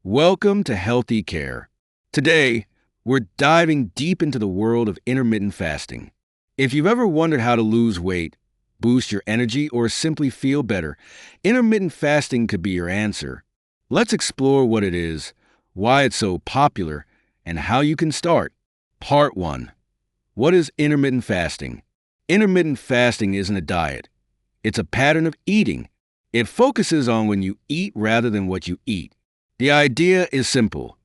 Welcome to Healthy Care. Today, we're diving deep into the world of intermittent fasting. If you've ever wondered how to lose weight, boost your energy, or simply feel better, intermittent fasting could be your answer. Let's explore what it is, why it's so popular, and how you can start. Part 1. What is intermittent fasting? Intermittent fasting isn't a diet. It's a pattern of eating. It focuses on when you eat rather than what you eat. The idea is simple.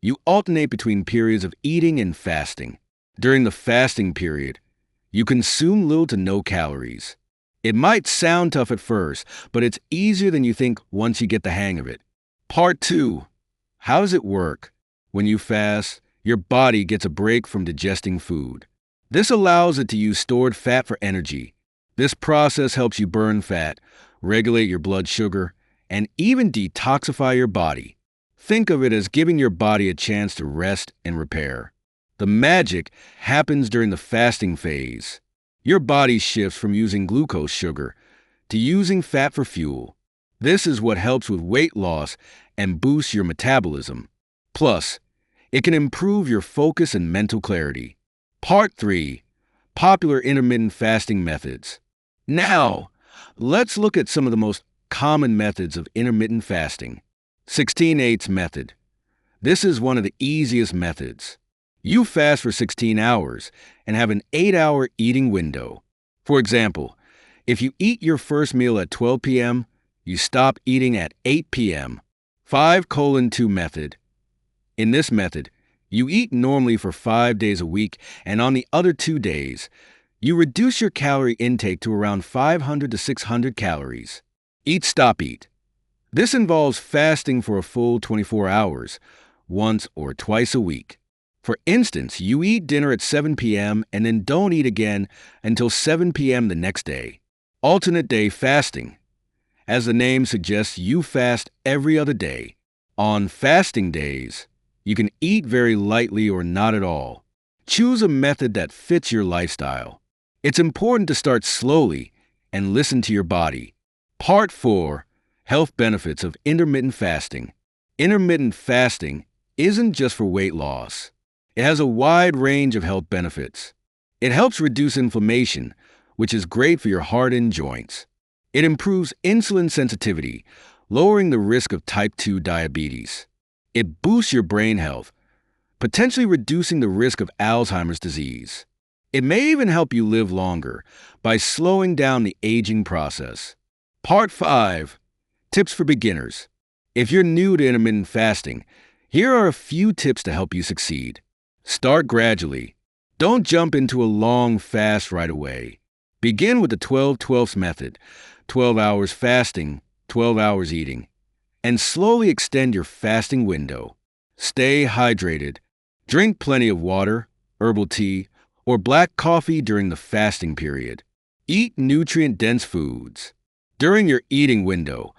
You alternate between periods of eating and fasting. During the fasting period, you consume little to no calories. It might sound tough at first, but it's easier than you think once you get the hang of it. Part 2. How does it work? When you fast, your body gets a break from digesting food. This allows it to use stored fat for energy. This process helps you burn fat, regulate your blood sugar, and even detoxify your body. Think of it as giving your body a chance to rest and repair. The magic happens during the fasting phase. Your body shifts from using glucose sugar to using fat for fuel. This is what helps with weight loss and boosts your metabolism. Plus, it can improve your focus and mental clarity. Part 3. Popular intermittent fasting methods. Now, let's look at some of the most common methods of intermittent fasting. 16/8 method. This is one of the easiest methods. You fast for 16 hours and have an 8-hour eating window. For example, if you eat your first meal at 12 p.m., you stop eating at 8 p.m. 5:2 method. In this method, you eat normally for 5 days a week, and on the other 2 days, you reduce your calorie intake to around 500 to 600 calories. Eat stop eat. This involves fasting for a full 24 hours, once or twice a week. For instance, you eat dinner at 7 p.m. and then don't eat again until 7 p.m. the next day. Alternate day fasting. As the name suggests, you fast every other day. On fasting days, you can eat very lightly or not at all. Choose a method that fits your lifestyle. It's important to start slowly and listen to your body. Part 4. Health benefits of intermittent fasting. Intermittent fasting isn't just for weight loss. It has a wide range of health benefits. It helps reduce inflammation, which is great for your heart and joints. It improves insulin sensitivity, lowering the risk of type 2 diabetes. It boosts your brain health, potentially reducing the risk of Alzheimer's disease. It may even help you live longer by slowing down the aging process. Part 5. Tips for beginners. If you're new to intermittent fasting, here are a few tips to help you succeed. Start gradually. Don't jump into a long fast right away. Begin with the 12/12 method, 12 hours fasting, 12 hours eating, and slowly extend your fasting window. Stay hydrated. Drink plenty of water, herbal tea, or black coffee during the fasting period. Eat nutrient-dense foods. During your eating window,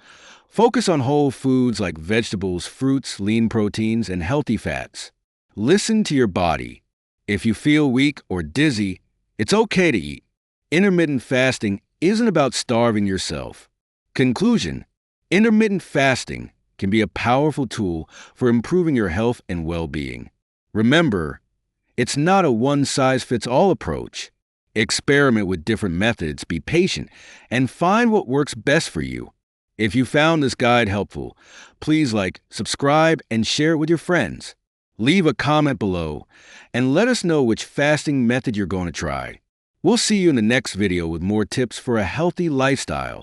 focus on whole foods like vegetables, fruits, lean proteins, and healthy fats. Listen to your body. If you feel weak or dizzy, it's okay to eat. Intermittent fasting isn't about starving yourself. Conclusion: intermittent fasting can be a powerful tool for improving your health and well-being. Remember, it's not a one-size-fits-all approach. Experiment with different methods, be patient, and find what works best for you. If you found this guide helpful, please like, subscribe, and share it with your friends. Leave a comment below and let us know which fasting method you're going to try. We'll see you in the next video with more tips for a healthy lifestyle.